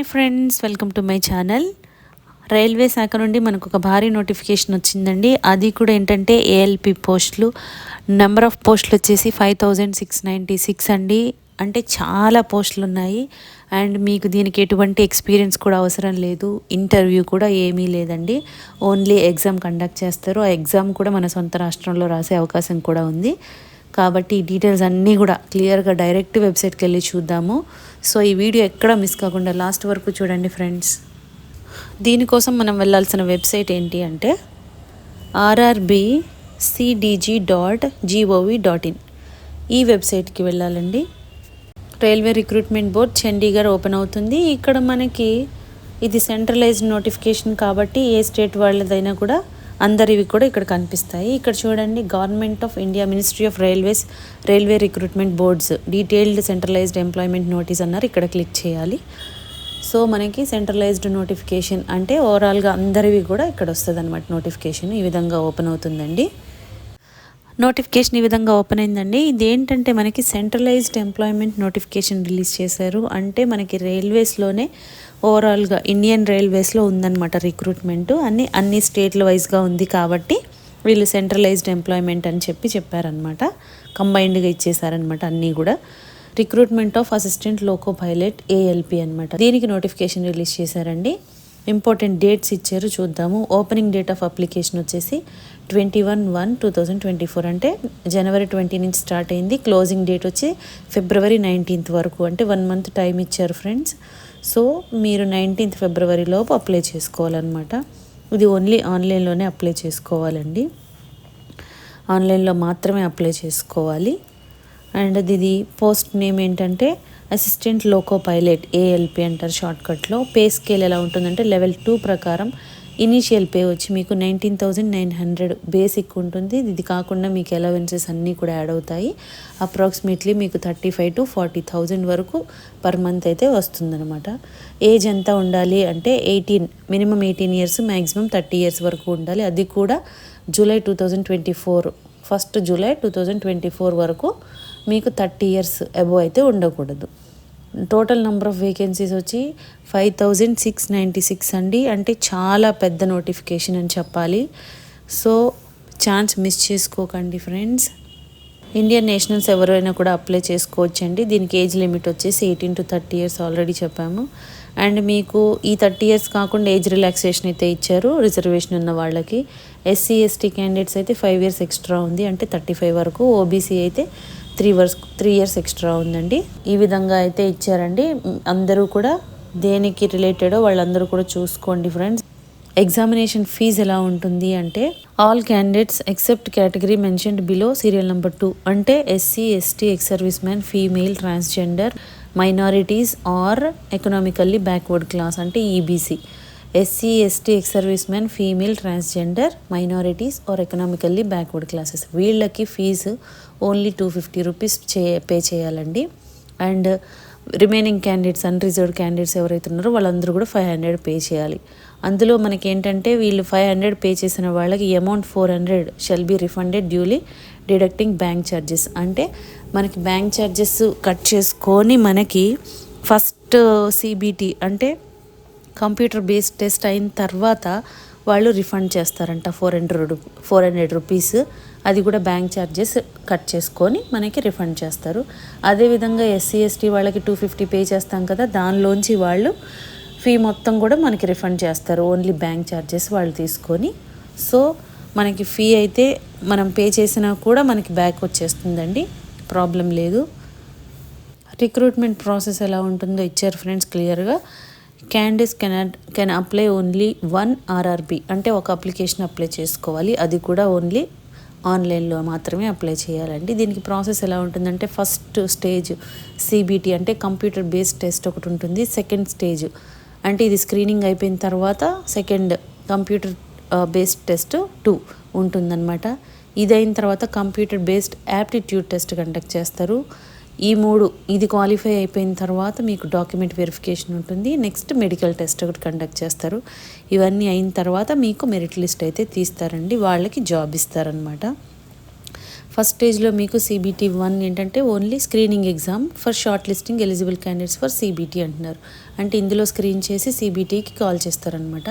Hi friends, welcome to my channel. Railway శాఖ నుండి మనకు ఒక భారీ నోటిఫికేషన్ వచ్చిందండి. అది కూడా ఏంటంటే ఏఎల్పి పోస్టులు. నెంబర్ ఆఫ్ పోస్టులు వచ్చేసి 5696 అండి. అంటే చాలా పోస్టులు ఉన్నాయి. అండ్ మీకు దీనికి ఎటువంటి ఎక్స్పీరియన్స్ కూడా అవసరం లేదు, ఇంటర్వ్యూ కూడా ఏమీ లేదండి. ఓన్లీ ఎగ్జామ్ కండక్ట్ చేస్తారు. ఆ ఎగ్జామ్ కూడా మన సొంత రాష్ట్రంలో రాసే అవకాశం కూడా ఉంది. కాబట్టి ఈ డీటెయిల్స్ అన్నీ కూడా క్లియర్గా డైరెక్ట్ వెబ్సైట్కి వెళ్ళి చూద్దాము. సో ఈ వీడియో ఎక్కడ మిస్ కాకుండా లాస్ట్ వరకు చూడండి ఫ్రెండ్స్. దీనికోసం మనం వెళ్ళాల్సిన వెబ్సైట్ ఏంటి అంటే rrbcdg.gov.in. ఈ వెబ్సైట్కి వెళ్ళాలండి. Railway recruitment board Chandigarh open అవుతుంది. ఇక్కడ మనకి ఇది సెంట్రలైజ్డ్ నోటిఫికేషన్ కాబట్టి ఏ స్టేట్ వాళ్ళదైనా కూడా అందరివి కూడా ఇక్కడ కనిపిస్తాయి. ఇక్కడ చూడండి, government of India, ministry of railways, railway recruitment boards detailed centralised employment notice అన్నారు. ఇక్కడ క్లిక్ చేయాలి. సో మనకి సెంట్రలైజ్డ్ నోటిఫికేషన్ అంటే ఓవరాల్గా అందరివి కూడా ఇక్కడ వస్తుంది అనమాట. నోటిఫికేషన్ ఈ విధంగా ఓపెన్ అవుతుందండి. నోటిఫికేషన్ ఈ విధంగా ఓపెన్ అయిందండి. ఇదేంటంటే మనకి సెంట్రలైజ్డ్ ఎంప్లాయ్మెంట్ నోటిఫికేషన్ రిలీజ్ చేశారు. అంటే మనకి రైల్వేస్లోనే ఓవరాల్గా ఇండియన్ రైల్వేస్లో ఉందన్నమాట రిక్రూట్మెంట్. అన్ని స్టేట్ల వైజ్గా ఉంది కాబట్టి వీళ్ళు సెంట్రలైజ్డ్ ఎంప్లాయ్మెంట్ అని చెప్పారనమాట. కంబైన్డ్గా ఇచ్చేసారనమాట అన్నీ కూడా. Recruitment of assistant loco pilot ALP అనమాట. దీనికి నోటిఫికేషన్ రిలీజ్ చేశారండి. ఇంపార్టెంట్ డేట్స్ ఇచ్చారు, చూద్దాము. ఓపెనింగ్ డేట్ ఆఫ్ అప్లికేషన్ వచ్చేసి 21/1/2024 అంటే జనవరి 20 నుంచి స్టార్ట్ అయింది. క్లోజింగ్ డేట్ వచ్చి ఫిబ్రవరి 19 వరకు, అంటే 1 మంత్ టైం ఇచ్చారు ఫ్రెండ్స్. సో మీరు 19 ఫిబ్రవరిలోపు అప్లై చేసుకోవాలన్నమాట. ఇది ఓన్లీ ఆన్లైన్లోనే అప్లై చేసుకోవాలండి. ఆన్లైన్లో మాత్రమే అప్లై చేసుకోవాలి. అండ్ ఇది పోస్ట్ నేమ్ ఏంటంటే అసిస్టెంట్ లోకో పైలట్ ఏఎల్పి అంటారు షార్ట్కట్లో. పే స్కేల్ ఎలా ఉంటుందంటే లెవెల్ 2 ప్రకారం ఇనీషియల్ పే వచ్చి మీకు 19,900 బేసిక్ ఉంటుంది. ఇది కాకుండా మీకు అలవెన్సెస్ అన్నీ కూడా యాడ్ అవుతాయి. అప్రాక్సిమేట్లీ మీకు 35,000 to 40,000 వరకు పర్ మంత్ అయితే వస్తుందన్నమాట. ఏజ్ ఎంత ఉండాలి అంటే 18, మినిమం 18 years, మ్యాక్సిమం 30 years వరకు ఉండాలి. అది కూడా జూలై 2024, 1st July 2024 వరకు మీకు 30 years అబోవ్ అయితే ఉండకూడదు. టోటల్ నెంబర్ ఆఫ్ వేకెన్సీస్ వచ్చి 5,696 అండి. అంటే చాలా పెద్ద నోటిఫికేషన్ అని చెప్పాలి. సో ఛాన్స్ మిస్ చేసుకోకండి ఫ్రెండ్స్. ఇండియన్ నేషనల్స్ ఎవరైనా కూడా అప్లై చేసుకోవచ్చండి. దీనికి ఏజ్ లిమిట్ వచ్చేసి 18 to 30 years ఆల్రెడీ చెప్పాము. అండ్ మీకు ఈ 30 years కాకుండా ఏజ్ రిలాక్సేషన్ అయితే ఇచ్చారు రిజర్వేషన్ ఉన్న వాళ్ళకి. SC ST క్యాండిడేట్స్ అయితే 5 years ఎక్స్ట్రా ఉంది, అంటే 35 వరకు. ఓబీసీ అయితే 3 years ఎక్స్ట్రా ఉందండి. ఈ విధంగా అయితే ఇచ్చారండి. అందరూ కూడా దేనికి రిలేటెడో వాళ్ళందరూ కూడా చూసుకోండి ఫ్రెండ్స్. ఎగ్జామినేషన్ ఫీజు ఎలా ఉంటుంది అంటే all candidates except category mentioned below serial number 2 అంటే SC ST, ex service man, female, transgender, minorities or economically backward class అంటే EBC. SC ST, ex service man, female, transgender, minorities or economically backward classes వీళ్ళకి fees only 250 rupees pay చేయాలండి. And remaining candidates, unreserved candidates ఎవరైతే ఉన్నారో వాళ్ళందరూ కూడా 500 pay చేయాలి. అందులో మనకి ఏంటంటే వీళ్ళు 500 పే చేసిన వాళ్ళకి amount 400 shall be refunded duly deducting bank charges. అంటే మనకి బ్యాంక్ ఛార్జెస్ కట్ చేసుకొని మనకి ఫస్ట్ CBT అంటే కంప్యూటర్ బేస్డ్ టెస్ట్ అయిన తర్వాత వాళ్ళు రిఫండ్ చేస్తారంట 400 రూపీస్. అది కూడా బ్యాంక్ ఛార్జెస్ కట్ చేసుకొని మనకి రిఫండ్ చేస్తారు. అదేవిధంగా SC ST వాళ్ళకి 250 పే చేస్తాం కదా, దానిలోంచి వాళ్ళు ఫీ మొత్తం కూడా మనకి రిఫండ్ చేస్తారు. ఓన్లీ బ్యాంక్ ఛార్జెస్ వాళ్ళు తీసుకొని. సో మనకి ఫీ అయితే మనం పే చేసినా కూడా మనకి బ్యాక్ వచ్చేస్తుందండి, ప్రాబ్లం లేదు. రిక్రూట్మెంట్ ప్రాసెస్ ఎలా ఉంటుందో ఇచ్చారు ఫ్రెండ్స్ క్లియర్గా. Candidates can apply only 1 RRB అంటే ఒక అప్లికేషన్ అప్లై చేసుకోవాలి. అది కూడా ఓన్లీ ఆన్లైన్లో మాత్రమే అప్లై చేయాలండి. దీనికి ప్రాసెస్ ఎలా ఉంటుందంటే ఫస్ట్ స్టేజ్ CBT అంటే కంప్యూటర్ బేస్డ్ టెస్ట్ ఒకటి ఉంటుంది. సెకండ్ స్టేజ్ అంటే ఇది స్క్రీనింగ్ అయిపోయిన తర్వాత సెకండ్ కంప్యూటర్ బేస్డ్ టెస్ట్ 2 ఉంటుందన్నమాట. ఇది అయిన తర్వాత computer based aptitude test conduct చేస్తారు. ఈ 3 ఇది క్వాలిఫై అయిపోయిన తర్వాత మీకు డాక్యుమెంట్ వెరిఫికేషన్ ఉంటుంది. నెక్స్ట్ మెడికల్ టెస్ట్ ఒకటి కండక్ట్ చేస్తారు. ఇవన్నీ అయిన తర్వాత మీకు మెరిట్ లిస్ట్ అయితే తీస్తారండి, వాళ్ళకి జాబ్ ఇస్తారనమాట. ఫస్ట్ స్టేజ్లో మీకు CBT 1 ఏంటంటే only screening exam for short listing eligible candidates for CBT అంటున్నారు. అంటే ఇందులో స్క్రీన్ చేసి CBTకి కాల్ చేస్తారనమాట.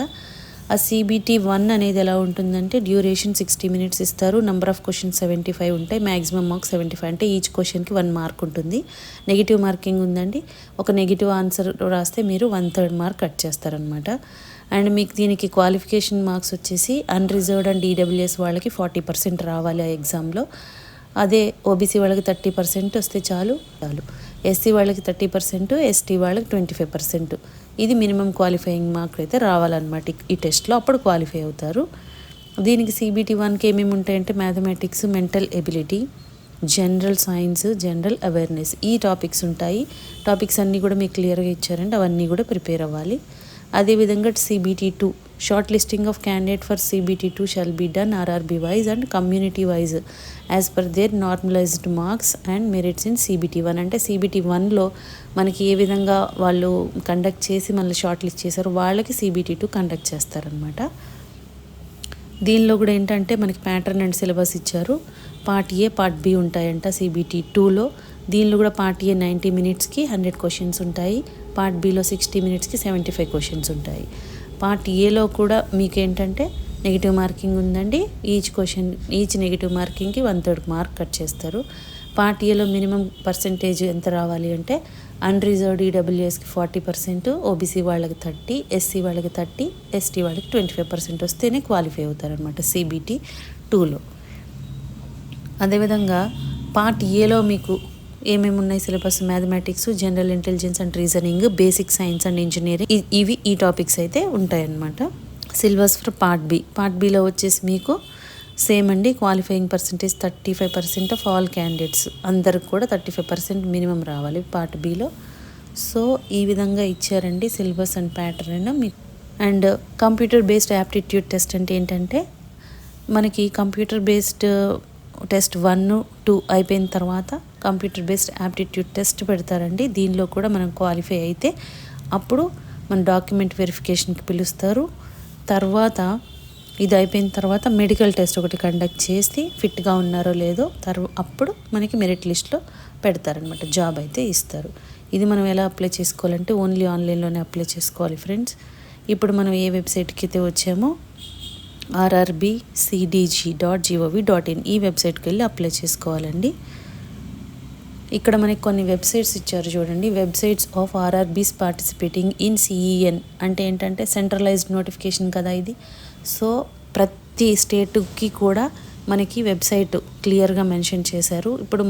ఆ CBT 1 అనేది ఎలా ఉంటుందంటే డ్యూరేషన్ 60 minutes ఇస్తారు. నెంబర్ ఆఫ్ క్వశ్చన్స్ 75 ఉంటాయి. మ్యాక్సిమం మార్క్స్ 75 అంటే ఈచ్ క్వశ్చన్కి 1 మార్క్ ఉంటుంది. నెగిటివ్ మార్కింగ్ ఉందండి. ఒక నెగిటివ్ ఆన్సర్ రాస్తే మీరు 1/3 మార్క్ కట్ చేస్తారనమాట. అండ్ మీకు దీనికి క్వాలిఫికేషన్ మార్క్స్ వచ్చేసి అన్రిజర్వ్డ్ అండ్ EWS వాళ్ళకి 40% రావాలి ఆ ఎగ్జామ్లో. అదే OBC వాళ్ళకి 30% వస్తే చాలు. SC వాళ్ళకి 30%, ST వాళ్ళకి 25%. ఇది మినిమం క్వాలిఫైయింగ్ మార్క్ అయితే రావాలన్నమాట ఈ టెస్ట్లో, అప్పుడు క్వాలిఫై అవుతారు. దీనికి CBT 1కి ఏమేమి ఉంటాయంటే mathematics, mental ability, general science, general awareness, ఈ టాపిక్స్ ఉంటాయి. టాపిక్స్ అన్నీ కూడా మీకు క్లియర్గా ఇచ్చారంటే అవన్నీ కూడా ప్రిపేర్ అవ్వాలి. అదేవిధంగా CBT 2 short listing of candidate for CBT 2 shall be done RRB wise and community wise as per their normalised marks and merits in CBT 1. అంటే CBT 1లో మనకి ఏ విధంగా వాళ్ళు కండక్ట్ చేసి మళ్ళీ షార్ట్ లిస్ట్ చేశారో వాళ్ళకి CBT 2 కండక్ట్ చేస్తారనమాట. దీనిలో కూడా ఏంటంటే మనకి ప్యాటర్న్ అండ్ సిలబస్ ఇచ్చారు. పార్ట్ A, పార్ట్ B ఉంటాయంట CBT 2లో. దీనిలో కూడా పార్ట్ A 90 minutesకి 100 క్వశ్చన్స్ ఉంటాయి. పార్ట్ Bలో 60 minutesకి 75 క్వశ్చన్స్ ఉంటాయి. పార్ట్ Aలో కూడా మీకు ఏంటంటే నెగిటివ్ మార్కింగ్ ఉందండి. ఈచ్ నెగిటివ్ మార్కింగ్కి 1/3 మార్క్ కట్ చేస్తారు. పార్ట్ Aలో మినిమం పర్సెంటేజ్ ఎంత రావాలి అంటే అన్రిజర్వ్డ్ EWSకి 40%, OBC వాళ్ళకి 30%, SC వాళ్ళకి 30%, ST వాళ్ళకి 25% వస్తేనే క్వాలిఫై అవుతారనమాట CBT 2లో. అదేవిధంగా పార్ట్ Aలో మీకు ఏమేమి ఉన్నాయి syllabus mathematics, general intelligence and reasoning, basic science and engineering, ఇవి ఈ టాపిక్స్ అయితే ఉంటాయన్నమాట. Syllabus for part B. Part Bలో వచ్చేసి మీకు సేమ్ అండి. Qualifying percentage 35% of all candidates, అందరికి కూడా 35% మినిమం రావాలి పార్ట్ Bలో. సో ఈ విధంగా ఇచ్చారండి సిలబస్ అండ్ ప్యాటర్న్ మీకు. And computer based aptitude test అంటే ఏంటంటే మనకి కంప్యూటర్ బేస్డ్ టెస్ట్ 1, 2 అయిపోయిన తర్వాత కంప్యూటర్ బేస్డ్ యాప్టిట్యూడ్ టెస్ట్ పెడతారండి. దీనిలో కూడా మనం క్వాలిఫై అయితే అప్పుడు మన డాక్యుమెంట్ వెరిఫికేషన్కి పిలుస్తారు. తర్వాత ఇది అయిపోయిన తర్వాత మెడికల్ టెస్ట్ ఒకటి కండక్ట్ చేసి ఫిట్గా ఉన్నారో లేదో అప్పుడు మనకి మెరిట్ లిస్ట్లో పెడతారనమాట, జాబ్ అయితే ఇస్తారు. ఇది మనం ఎలా అప్లై చేసుకోవాలంటే ఓన్లీ ఆన్లైన్లోనే అప్లై చేసుకోవాలి ఫ్రెండ్స్. ఇప్పుడు మనం ఏ వెబ్సైట్కి అయితే వచ్చామో rrbcdg.gov.in ఈ వెబ్సైట్కి వెళ్ళి అప్లై చేసుకోవాలండి. ఇక్కడ మనకి కొన్ని వెబ్సైట్స్ ఇచ్చారు చూడండి. Websites of RRBs participating in CEN అంటే ఏంటంటే సెంట్రలైజ్డ్ నోటిఫికేషన్ కదా ఇది. సో ప్రతి స్టేట్కి కూడా మనకి వెబ్సైట్ క్లియర్గా మెన్షన్ చేశారు. ఇప్పుడు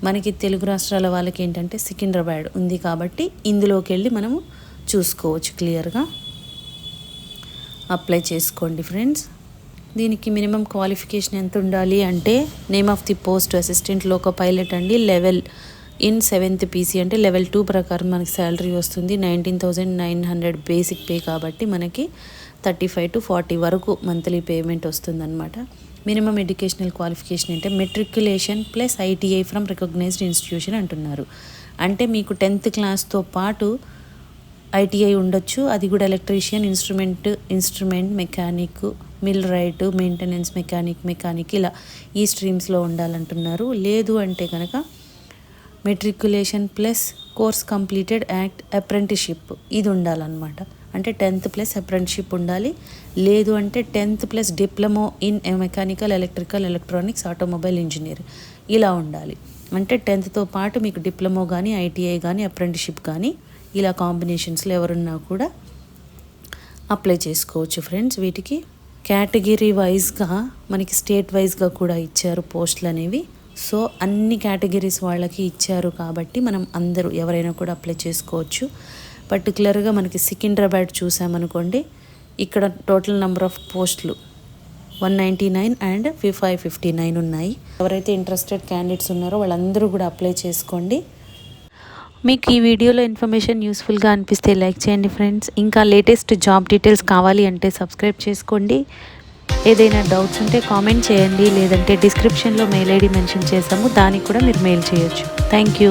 మనకి తెలుగు రాష్ట్రాల వాళ్ళకి ఏంటంటే సికింద్రాబాద్ ఉంది కాబట్టి ఇందులోకి వెళ్ళి మనము చూసుకోవచ్చు క్లియర్గా. అప్లై చేసుకోండి ఫ్రెండ్స్. దీనికి మినిమం క్వాలిఫికేషన్ ఎంత ఉండాలి అంటే name of the post assistant loco pilot అండి. లెవెల్ ఇన్ 7th PC అంటే లెవెల్ 2 ప్రకారం మనకి శాలరీ వస్తుంది. 19,900 బేసిక్ పే కాబట్టి మనకి 35 to 40 వరకు మంత్లీ పేమెంట్ వస్తుందన్నమాట. మినిమం ఎడ్యుకేషనల్ క్వాలిఫికేషన్ అంటే matriculation plus ITI from recognised institution అంటున్నారు. అంటే మీకు 10th క్లాస్తో పాటు ITI ఉండొచ్చు. అది కూడా electrician, instrument mechanic, mill wright, maintenance mechanic ఇలా ఈ స్ట్రీమ్స్లో ఉండాలంటున్నారు. లేదు అంటే కనుక matriculation plus course completed act apprenticeship ఇది ఉండాలన్నమాట. అంటే 10th ప్లస్ అప్రెంటిస్షిప్ ఉండాలి. లేదు అంటే 10th plus diploma in mechanical, electrical, electronics, automobile engineer ఇలా ఉండాలి. అంటే 10thతో పాటు మీకు డిప్లొమా కానీ, ITI కానీ, అప్రెంటిస్షిప్ కానీ ఇలా కాంబినేషన్స్లో ఎవరున్నా కూడా అప్లై చేసుకోవచ్చు ఫ్రెండ్స్. వీటికి కేటగిరీ వైజ్గా మనకి స్టేట్ వైజ్గా కూడా ఇచ్చారు పోస్టులు అనేవి. సో అన్ని కేటగిరీస్ వాళ్ళకి ఇచ్చారు కాబట్టి మనం అందరూ ఎవరైనా కూడా అప్లై చేసుకోవచ్చు. పర్టికులర్గా మనకి సికింద్రాబాద్ చూసామనుకోండి, ఇక్కడ టోటల్ నెంబర్ ఆఫ్ పోస్టులు 199 and 559 ఉన్నాయి. ఎవరైతే ఇంట్రెస్టెడ్ క్యాండిడేట్స్ ఉన్నారో వాళ్ళందరూ కూడా అప్లై చేసుకోండి. మీకు ఈ వీడియోలో ఇన్ఫర్మేషన్ యూస్ఫుల్గా అనిపిస్తే లైక్ చేయండి ఫ్రెండ్స్. ఇంకా లేటెస్ట్ జాబ్ డీటెయిల్స్ కావాలి అంటే సబ్స్క్రైబ్ చేసుకోండి. ఏదైనా డౌట్స్ ఉంటే కామెంట్ చేయండి, లేదంటే డిస్క్రిప్షన్లో మెయిల్ ID మెన్షన్ చేసాము, దానికి కూడా మీరు మెయిల్ చేయొచ్చు. Thank you.